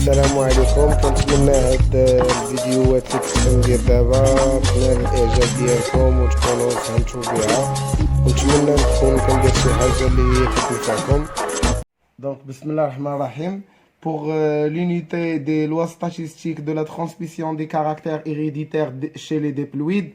السلام عليكم. كنتمنى هاد الفيديوهات اللي كنت ندير دابا تنال الاعجاب ديالكم وتكونوا فهمتوا بها، ونتمنى نكون كندير شي حاجه اللي هي كتنفعكم. Donc, bismillah ar-Rahman ar-Rahim. Pour l'unité des lois statistiques de la transmission des caractères héréditaires chez les diploïdes,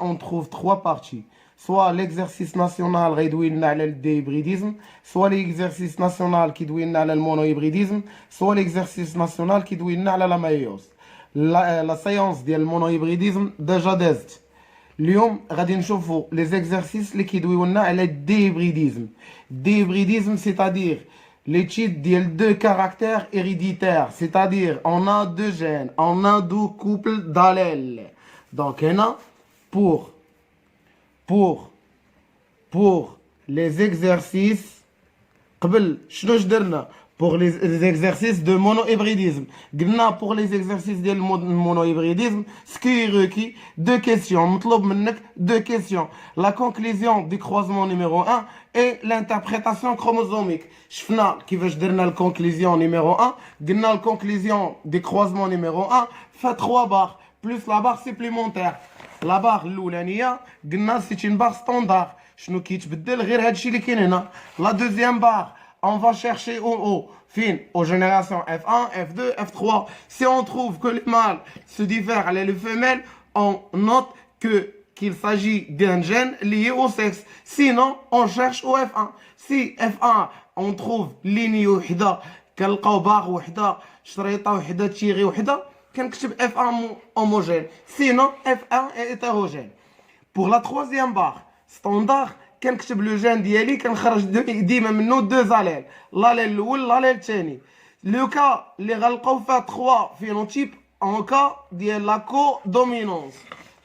on trouve trois parties. Soit l'exercice national réduit le déhybridisme, soit l'exercice national qui doit le monohybridisme, soit l'exercice national qui doit la méiose. La séance du monohybridisme déjà d'est. اليوم غادي نشوفوا les exercices اللي كيدويو لنا على الديهيبريديزم. الديهيبريديزم c'est-à-dire l'étude des deux caractères héréditaires, c'est-à-dire on a deux gènes, on a deux couples d'allèles. Donc هنا pour les exercices قبل شنو درنا pour les exercices de monohybridisme. Pour les exercices de monohybridisme, ce qui est requis, deux questions. Deux questions. La conclusion du croisement numéro 1 et l'interprétation chromosomique. Shfna qui veut dire la conclusion numéro 1, la conclusion du croisement numéro 1 fait 3 barres, plus la barre supplémentaire. La barre l'oulania, c'est une barre standard. شنو كيتبدل غير هادشي اللي كاين هنا. La deuxième barre, on va chercher au haut, aux générations F1, F2, F3. Si on trouve que les mâles se diffèrent avec les femelles, on note qu'il s'agit d'un gène lié au sexe. Sinon, on cherche au F1. Si F1, on trouve ligne وحدة كنلقاو باغ وحدة شريطة وحدة تيغي وحدة كنكتب F1 homogène. Sinon, F1 est hétérogène. Pour la troisième barre, standard, كنكتب لو جين ديالي كنخرج ديما منه دو زاليل، لاليل الاول لاليل الثاني. لو كا اللي غنلقاو فيها 3 phénotypes en cas ديال لا co-dominance.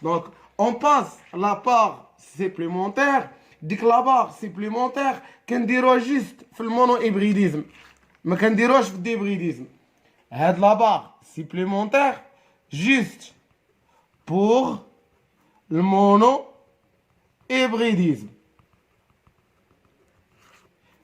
Donc on passe la part supplémentaire. ديك لا بار supplémentaire كنديروها جوست في المونوهيبريديزم، ما كنديروهاش في الديبريديزم. هاد لا بار supplémentaire juste pour le monohybridisme.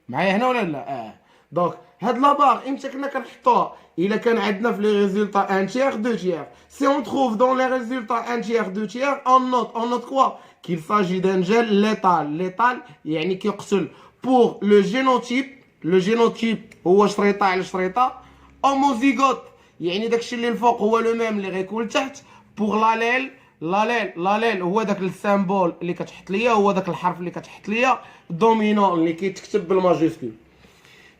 معايا هنا ولا لا؟ دونك هاد لابار امتى كنا كنحطوها؟ الا كان عندنا في لي ريزولطا ان تيير دو تيير. سي اون تروف دون لي ريزولطا ان تيير دو تيير اون نوت كوا كيل ساجي دان جين ليتال يعني كيقتل. بور لو جينوتيب هو شريطه على شريطه. اوموزيغوت يعني داكشي اللي الفوق هو لو ميم اللي غيكون لتحت. بور لاليل هو داك السامبول اللي كتحط ليا، هو داك الحرف اللي كتحط ليا دومينون اللي كيتكتب بالماجيسكول.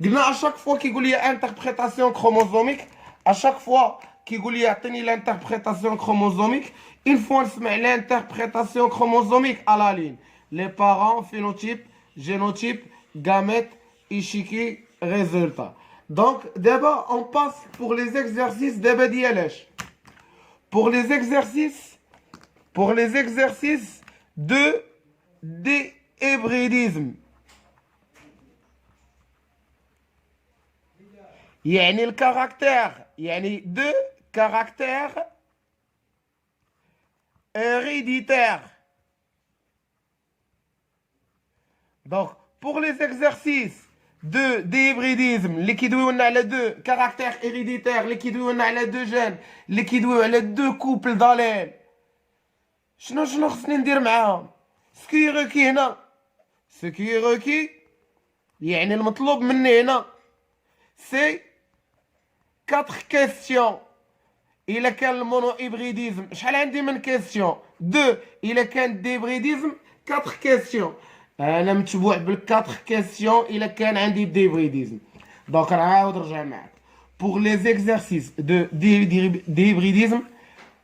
قلنا اشاك فوا كيقول لي انتربريتاسيون كروموزوميك، اشاك فوا كيقول لي عطيني لانتربريتاسيون كروموزوميك، اون فوا نسمع لانتربريتاسيون كروموزوميك على لين لي بارون فينوتيب جينوتيب gamète échiquier résultat. Donc d'abord on passe pour les exercices دابا ديالاش pour les exercices de déhybridisme. يعني الكاركتير يعني deux caractères héréditaires. Donc pour les exercices de déhybridisme اللي كيدويو لنا على deux caractères héréditaires اللي كيدويو لنا على deux gènes اللي كيدويو على deux couples d'allèles، شنو خصني ندير معاهم؟ سكي روكي هنا سكي روكي يعني المطلوب مني هنا سي 4 كيستيون. إلا كان المونوهيبريديزم شحال عندي من كيستيون؟ 2. إلا كان ديبريديزم 4 كيستيون. أنا متبوع بال 4 كيستيون إلا كان عندي ديبريديزم. دونك نعاود نرجع معاك. Pour les exercices de déhybridisme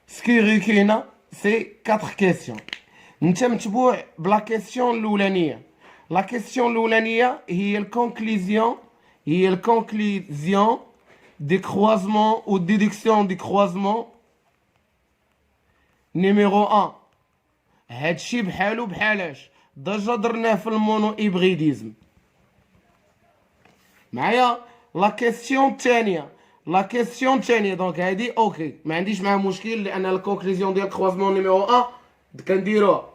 سكي روكي هنا سي 4 كيستيون. انت متبوع بلا كيستيون الاولانيه. لا كيستيون الاولانيه هي الكونكليزيون دي croisements ou déduction du croisement numéro 1. هادشي بحالو بحالاش ديجا درناه في المونوهيبريديزم. معايا لا كيستيون الثانيه دونك هادي اوكي ما عنديش معها مشكل لان الكونكليزيون ديال croisement numéro 1 كنديروها.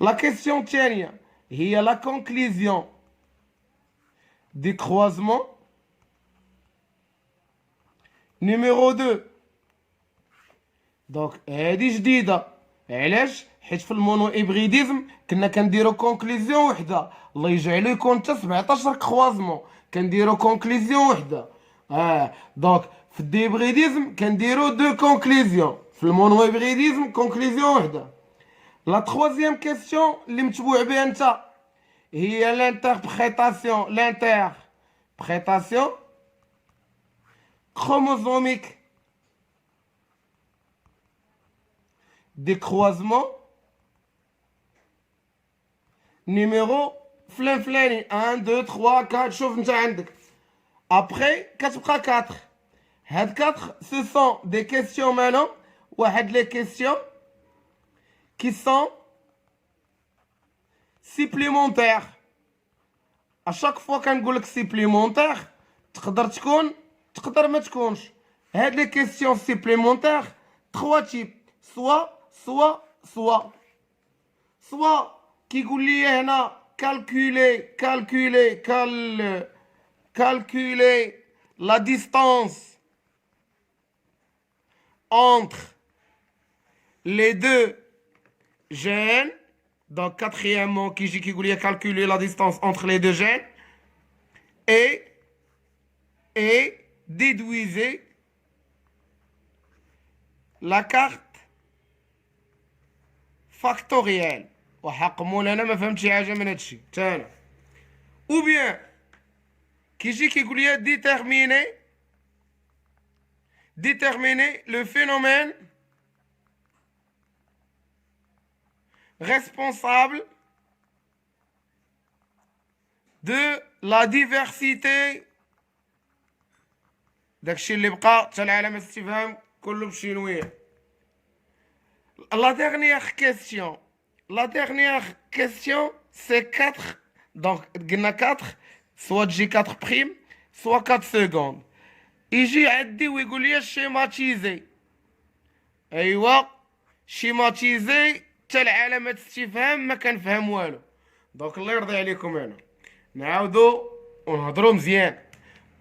La question الثانية هي la conclusion du croisement numéro 2. دونك هادي جديده. علاش؟ حيت في المونو ابريديزم كنا كنديرو كونكليزيون وحده، الله يجعلو يكون حتى 17 كروازمون كنديرو كونكليزيون وحده. دونك في الديبريديزم كنديرو دو كونكليزيون، في المونو ابريديزم كونكليزيون وحده. لا تخوازيام كيسيون اللي متبوع بها انت هي l'intérprétation chromosomique des croisements numéro فلان 1 2 3 4. شوف انت عندك après كتبقى 4. هاد 4 ce sont des questions maintenant واحد les questions qui sont supplémentaires. à chaque fois كنقول لك supplémentaire تقدر تكون تقدر ما تكونش. هاد les questions supplémentaires 3 types soit كيقول لي هنا calculer la distance entre les deux gènes. Donc quatrièmement qui يقول لي calculer la distance entre les deux gènes et déduisez la carte factorielle. وحق مولانا ما فهمتش شي حاجه من هادشي حتى انا. ou bien كيقول لي déterminer le phénomène responsable de la diversité. داكشي اللي بقى حتى العلامه الاستفهام كله بالشينويه. La dernière question, c'est 4. Donc, il y a 4, soit J4 prime, soit 4 secondes. يجي عندي ويقول لي schématiser. ايوا schématiser حتى العلامة استفهام ما كنفهم والو. دونك الله يرضي عليكم هنا نعاودو ونهضرو مزيان.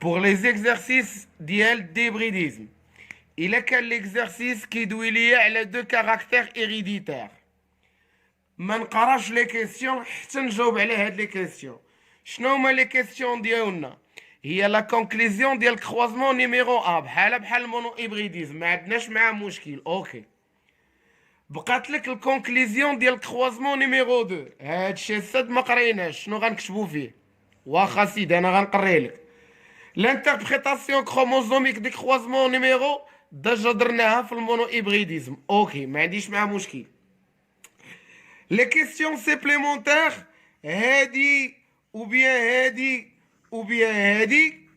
Pour les exercices ديال ديبريديزم إلا كان l'exercice كيدوي ليا على دو كاركتير هيريديتير ما نقراش لي كيسيون حتى نجاوب على هاد لي كيسيون. شنو هما لي كيسيون ديالنا؟ هي لا كونكليزيون ديال الكروازمون نيميرو ا بحال المونو ابريديزم ما عندناش معاه مشكل. اوكي بقات لك الكونكليزيون ديال الكروازمون نيميرو 2. هادشي السد ما قريناش شنو غنكتبو فيه. واخا سيدي انا غنقري لك l'intérprétation chromosomique des croisements numéro déjà درناها في المونو ابريديزم. اوكي ما عنديش معاه مشكل. les questions supplémentaires هادي ou bien هادي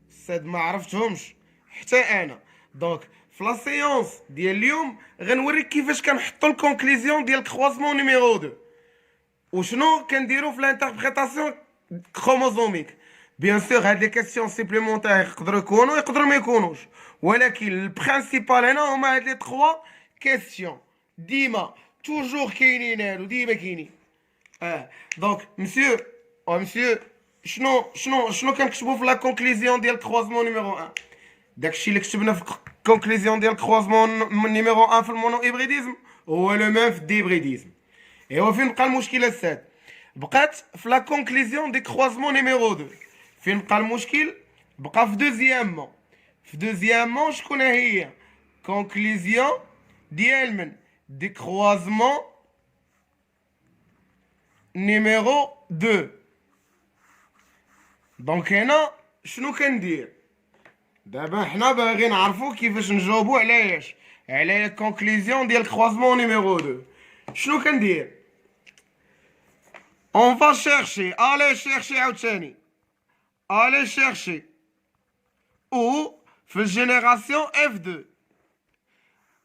سد ما عرفتهمش حتى انا. دونك في لا سيونس ديال اليوم غنوريك كيفاش كنحطوا الكونكليزيون ديال الكروازمون نيميرو 2 وشنو كنديروا في l'intérprétation chromosomique. بيان سور هاد لي كيسيون سيبليمونتير يقدروا يكونوا يقدروا ما يكونوش، ولكن البرينسيبال هنا هما هاد لي 3 كيسيون ديما توجور كاينين هادو ديما كاينين. دونك مسيو شنو كنكتبوا في لا كونكليزيون ديال الكروازمون نيميرو 1؟ داكشي اللي كتبنا في الكونكليزيون ديال الكروازمون نيميرو 1 في المونو ابريديزم هو لو ميم في الديبريديزم. ايوا فين بقى المشكل الساد؟ بقات في لا كونكليزيون دي كروازمون نيميرو 2. فين بقى المشكل؟ بقى في دوزيامون شكون هي؟ كونكليزيون ديال من؟ دي كروازمون نيميرو 2. دونك هنا شنو كندير؟ دابا حنا باغي نعرفو كيفاش نجاوبو على على كونكليزيون ديال كروازمون نيميرو 2. شنو كندير؟ on va chercher عاوتاني allez chercher ou في الجينيراسيون F2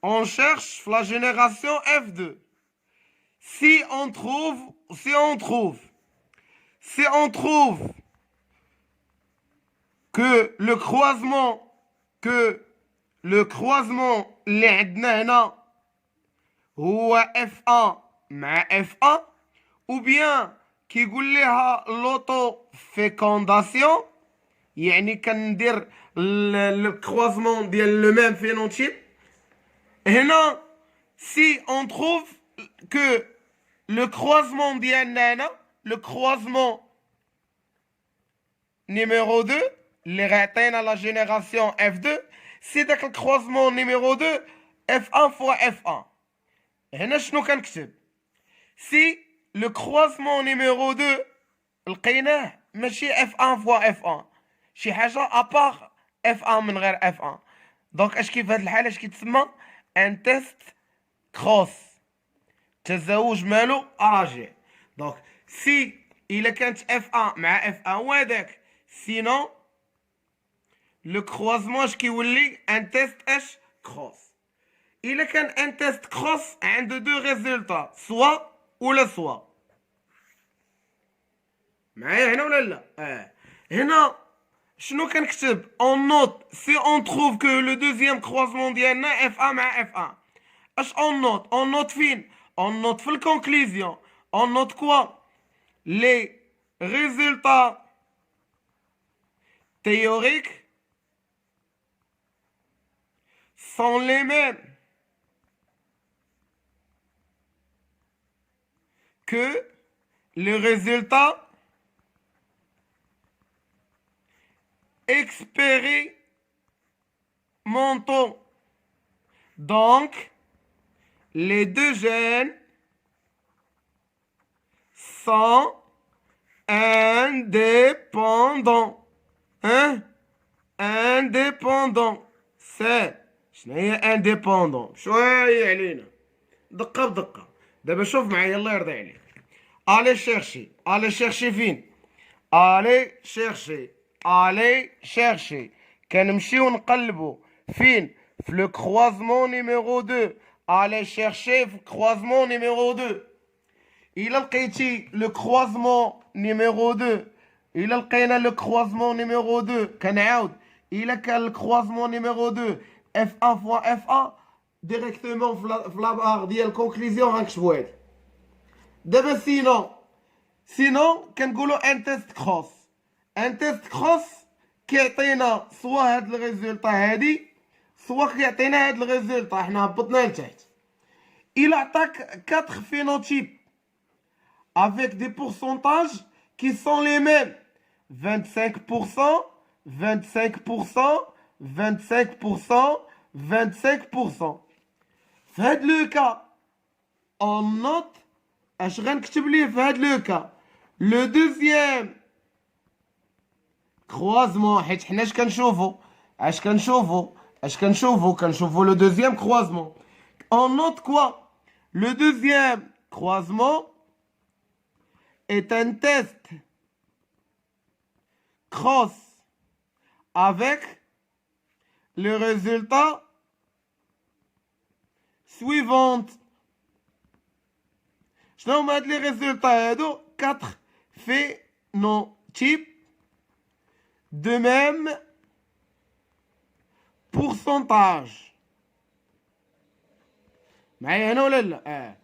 on cherche la génération F2 si on trouve que le croisement اللي عندنا هنا هو F1 مع F1 ou bien كيقول ليها l'auto-fécondation يعني كندير الكروازمون ديال لو ميم phénotype. هنا si on trouve que le croisement ديالنا هنا le croisement numéro 2 اللي غيعطينا لا جينيراسيون F2 سي داك الكروازمون نيميرو 2 F1 فوا F1. هنا شنو كنكتب؟ سي لو كروازمون نيميرو 2 لقيناه ماشي F1 فوا F1، شي حاجه ابار F1 من غير F1. دونك اش كيف هاد الحاله اش كيتسمى؟ ان تيست كروس، تزاوج مالو راجع. دونك سي الا كانت F1 مع F1 وهداك سينون لو كروازمون اش كيولي ان تيست اش كروس. الا كان ان تيست كروس عنده دو ريزولتا سوا ولا سوا. معايا هنا ولا لا؟ هنا شنو كنكتب؟ اون نوت سي اون تروف كو لو دوزيام كروازمون ديالنا اف ا مع اف ا. اش اون نوت؟ اون نوت فين؟ اون نوت في الكونكليزيون. اون نوت كوا؟ لي ريزولتا théoriques sont les mêmes que les résultats expérimentaux. Donc, les deux gènes sont indépendants. Hein? Indépendants. C'est شنو هي indépendant؟ شوية علينا دقة بدقة. دابا شوف معايا الله يرضي عليك. allez chercher. allez chercher فين؟ allez chercher. allez chercher. كنمشيو نقلبو فين؟ في لو كروازمون نيميرو 2. allez chercher في كروازمون نيميرو 2. إلا لقيتي لو كروازمون نيميرو 2، إلا لقينا لو كروازمون نيميرو 2 كنعاود، إلا كان الكروازمون نيميرو 2 اف 1 فوا اف 1 ديريكتومون في لابار ديال الكونكليزيون غنكتبو هادي. دابا سينون كنقولو ان تيست كروس. ان تيست كروس كيعطينا سوا هاد الريزولطا هادي سوا كيعطينا هاد الريزولطا. حنا هبطنا لتحت. إلا عطاك 4 phénotypes avec des pourcentages qui sont les mêmes 25%, 25%, 25%, 25%. في هاد لو كا اون نوت اش غنكتب ليه في هاد لو كا؟ لو دوزيام كروازمون، حيت حنا اش كنشوفو لو دوزيام كروازمون. اون نوت كوا؟ لو دوزيام كروازمون est un test cross avec le résultat suivant. شنو هما هاد لي ريزولطا هادو؟ 4 phénotypes de même pourcentage. معايا هنا ولا لا؟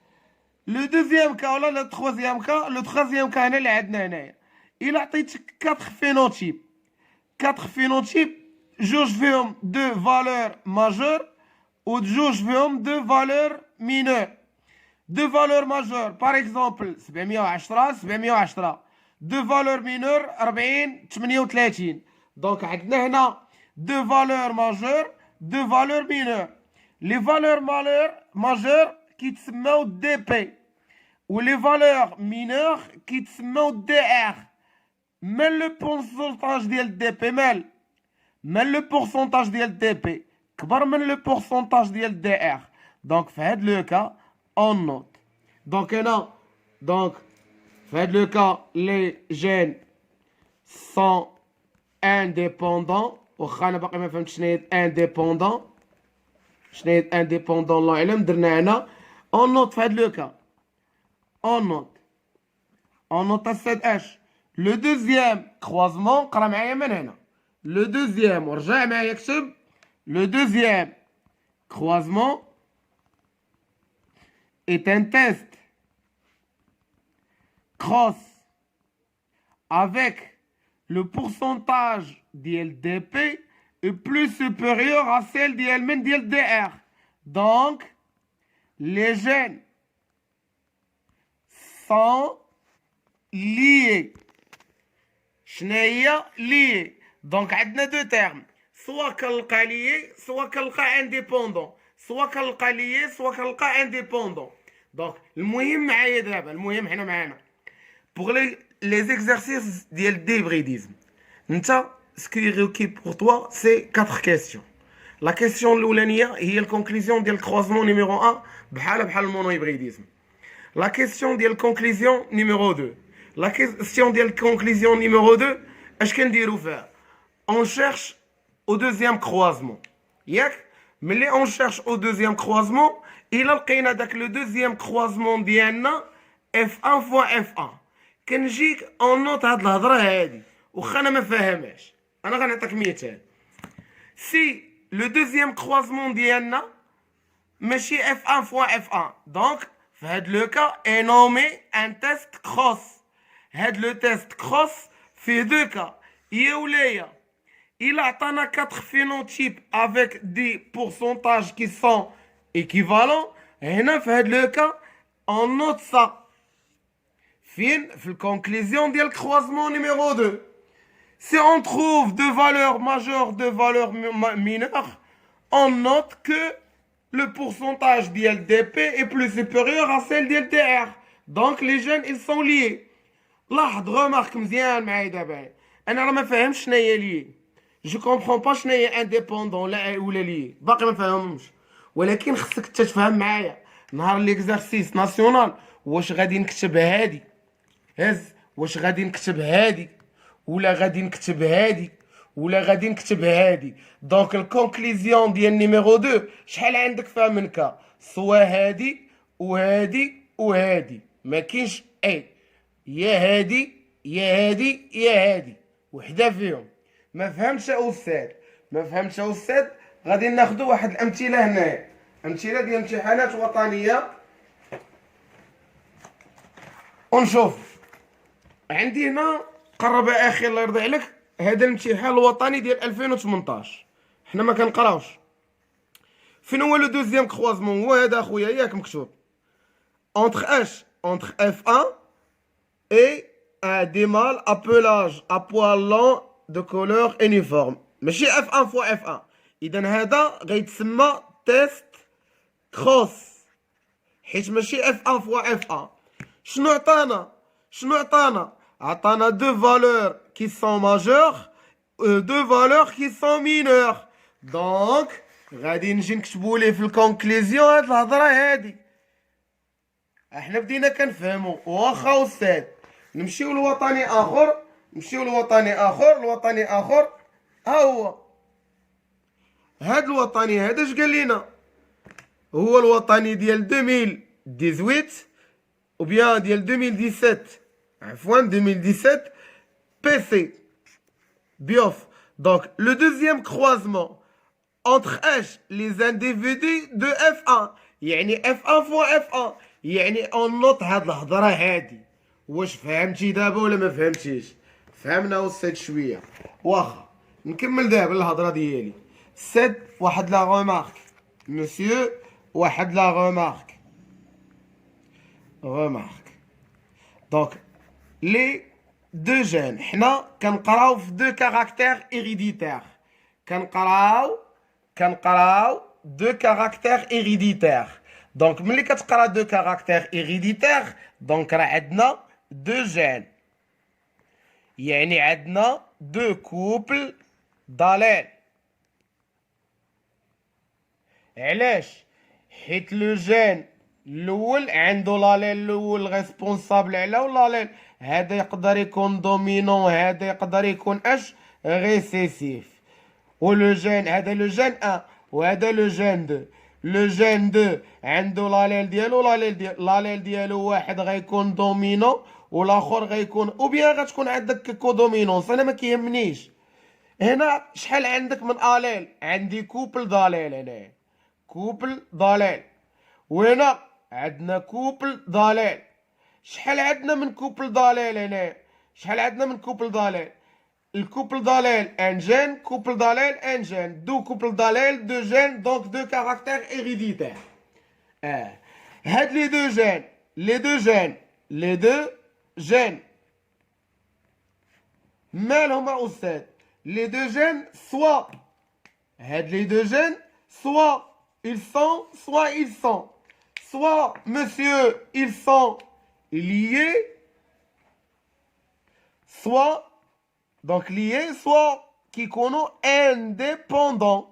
لو دوزيام كا ولا لو تخوازيام كا؟ لو تخوازيام كا هنا اللي عندنا هنايا. إلا عطيتك 4 phénotypes، 4 phénotypes جوج فيهم دو فالور ماجور و جوج فيهم دو فالور مينور. دو فالور ماجور باغ اكزومبل 710 710. دو فالور مينور 40 38. دونك عندنا هنا دو فالور ماجور دو فالور مينور. لي فالور ماجور كيتسماو دي بي ولي فالور مينور كيتسماو دي ار. مال لو بورسونتاج ديال دي بي مال لو بورسونتاج ديال دي بي كبر من لو بورسونتاج ديال دي ار. دونك في هاد لو كا اون نوت. دونك هنا في هاد لو كا لي جين سون انديبوندون. واخا انا باقي ما فهمتش شنو هي انديبوندون. شنو هي انديبوندون الله اعلم. درنا هنا اون نوت في هاد لو كا. اون نوت السيد اش لو دوزيام كروازمون. قرا معايا من هنا لو دوزيام ورجع معايا كتب لو دوزيام كروازمون est un test cross avec le pourcentage ديال DP est plus supérieur à celle ديال DR. Donc, les gènes sont liés. شناهي liés. Donc, عندنا deux termes. soit كنلقى lié, soit كنلقى indépendant. soit كنلقى lié, soit كنلقى indépendant. Donc, المهم معايا دابا، المهم حنا معانا. Pour les exercices ديال d'hybridisme. نتا ce qui est requis pour toi, c'est 4 questions. La question الأولانية هي الكونكليزيون ديال الكروزمون نيميرو 1 بحال المونوهيبريديزم. La question ديال الكونكليزيون نيميرو 2. La question ديال الكونكليزيون نيميرو 2 اش كنديرو فيها؟ On cherche au deuxième croisement. ياك ملي on cherche au deuxième croisement إلا لقينا داك لو دوزيام كروازمون ديالنا F1 فوا F1 كنجيك اون نوت هاد الهضره هادي واخا انا ما فاهمهاش. انا غنعطيك مثال. سي لو دوزيام كروازمون ديالنا ماشي F1 فوا F1 دونك في هاد لو كا اي نومي ان تيست كروس. هاد لو تيست كروس فيه دو كا. يا ولايا إلا عطانا 4 phénotypes avec des pourcentages qui sont équivalents, هنا في هاد لو كا on note ça. فين؟ في الكونكليزيون ديال الكروازمون نيميرو 2. Si on trouve deux valeurs majeures, deux valeurs mineures, on note que le pourcentage ديال DP est plus supérieur à celle ديال DR. Donc les gènes ils sont liés. لاحظ remarque مزيان معايا دابا. انا راه ما فاهمش شناهي لي. جو كومبخون با شناهي انديبوندون ولا لي. باقي ما فاهمهمش. ولكن خصك تفهم معايا نهار ليكزارسيس ناسيونال واش غادي نكتب هادي هز واش غادي نكتب هادي ولا غادي نكتب هادي ولا غادي نكتب هادي. دونك الكونكليزيون ديال نيميرو 2 شحال عندك فيها من كا؟ سوا هادي وهادي وهادي ما كاينش اي يا هادي يا هادي يا هادي وحده فيهم. ما فهمتش استاذ ما فهمتش استاذ. غادي ناخذ واحد الامثله هنايا امثله ديال امتحانات وطنيه ونشوف. عندي هنا قرب اخي الله يرضي عليك هذا الامتحان الوطني ديال 2018 حنا ما كنقراوش. فين هو لو دوزيام كروازمون؟ هو هذا اخويا ياك مكتوب entre اش entre F1 et un des mâles appelage à poils longs de couleur uniforme. ماشي F1 فوا F1. اذا هذا غيتسمى تيست كروس حيت ماشي F1 فوا F1. شنو عطانا عطانا deux valeurs qui sont majeures deux valeurs qui sont mineures. دونك غادي نجي نكتبوا ليه في الكونكليزيون هاد الهضره هادي. احنا بدينا كنفهموا واخا استاذ. نمشيو لوطني اخر الوطني اخر ها هو هاد الوطني هذا اش قال لينا؟ هو الوطني ديال 2018 ou bien ديال 2017 عفوا 2017 PC BIOF. Donc le deuxième croisement entre H les individus de F1 يعني F1 فوا F1 يعني on note هاد الهضره هادي. واش فهمتي دابا ولا ما فهمتيش؟ فهمنا استاذ شويه. واخا نكمل دابا الهضره ديالي. سد واحد لا غومارك مسيو واحد لا غومارك دونك لي دو جين حنا كنقراو في دو كاركتير هيريديتير. كنقراو دو كاركتير هيريديتير. دونك ملي كتقرا دو كاركتير هيريديتير دونك راه عندنا دو جين يعني عندنا دو كوبل دالين. علاش؟ حيت لو جين الاول عنده لالين الاول ريسبونسابل على لالين هذا يقدر يكون دومينون هذا يقدر يكون اش ريسيسيف. ولو جين هذا لو جين 1 وهذا لو جين 2. لو جين 2 عنده لالين ديالو واحد غيكون دومينون والاخر غيكون او بيان غتكون عندك كو دومينونس. انا ما كيهمنيش هنا شحال عندك من اليل. عندي كوبل داليل هنايا كوبل داليل وهنا عندنا كوبل داليل. شحال عندنا من كوبل داليل هنايا؟ شحال عندنا من كوبل داليل؟ le couple d'allèles, un gène, couple d'allèles, un gène. Deux couples d'allèles, deux gènes, donc deux caractères héréditaires. Les deux gènes, les deux gènes, les deux gènes. مالهما أستاذ les deux gènes soit les deux gènes soit ils sont soit monsieur ils sont liés soit donc liés soit qui كيكونوا indépendants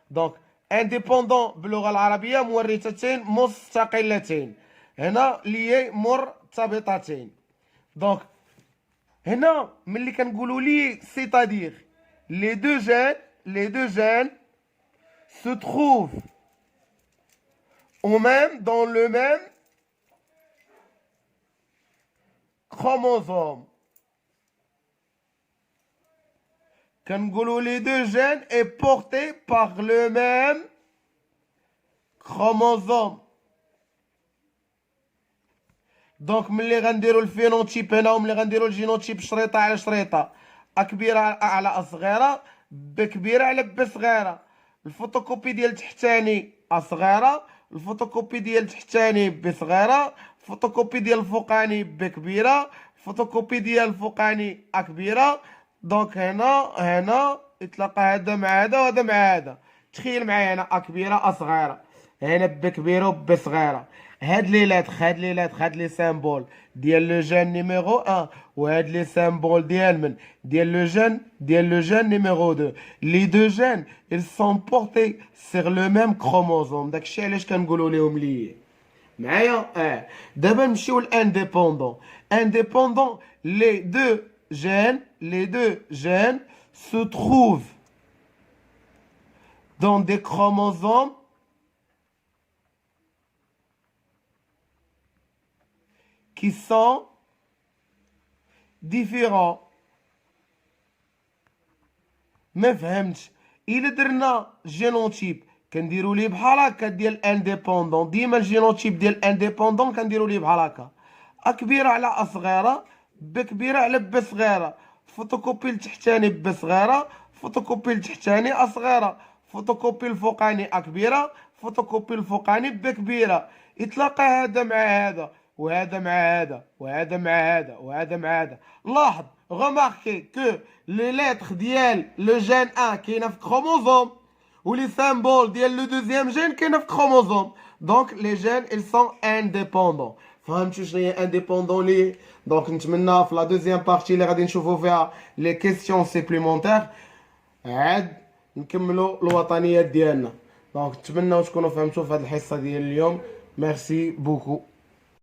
donc indépendant باللغة العربية مورثتين مستقلتين هنا liés مرتبطتين donc هنا ملي كنقولوا لي c'est-à-dire les deux gènes se trouvent dans le même chromosome. كنقولوا les deux gènes est porté par le même chromosome. دونك ملي غنديروا الفينوتيب هنا وملي غنديروا الجينوتيب شريطه على شريطه كبيره على صغيره بكبيره على بصغيره الفوتوكوبي ديال التحتاني صغيره الفوتوكوبي ديال التحتاني بصغيره الفوتوكوبي ديال الفوقاني بكبيره الفوتوكوبي ديال الفوقاني كبيره دونك هنا يتلاقى هذا مع هذا وهذا مع هذا تخيل معايا هنا كبيره صغيره هنا بكبيره وبصغيره هاد لي لاتر هاد لي سامبول ديال لو جين نيميرو 1 وهاد لي سامبول ديال من ديال لو جين نيميرو 2 لي دو جين ils sont portés sur le même chromosome داكشي علاش كنقولوا لهم لي معايا دابا نمشيو لانديبوندون les deux gènes se trouvent dans des chromosomes qui sont différents. ما فهمتش الا درنا جينوتيب كنديروا ليه بحال هكا ديال انديبوندون ديما الجينوتيب ديال انديبوندون كنديروا ليه بحال هكا كبيره على صغيره بكبيره على بصغيره فوتوكوبي التحتاني بصغيره فوتوكوبي التحتاني صغيره فوتوكوبي الفوقاني كبيره فوتوكوبي الفوقاني بكبيره يتلاقى هذا مع هذا وهذا مع هذا وهذا مع هذا وهذا مع هذا لاحظ remarquez que les lettres ديال le gène 1 كاينه في chromosome و les symboles ديال le deuxième gène كاينه في chromosome donc les gènes ils sont indépendants فهمتوا شنو هي indépendant ليه دونك نتمنى في لا دوزيام بارتي اللي غادي نشوفوا فيها لي كيسيون سيبليمونتير عاد نكملوا الوطنيات ديالنا دونك نتمنى تكونوا فهمتوا في هذه الحصه ديال اليوم ميرسي بوكو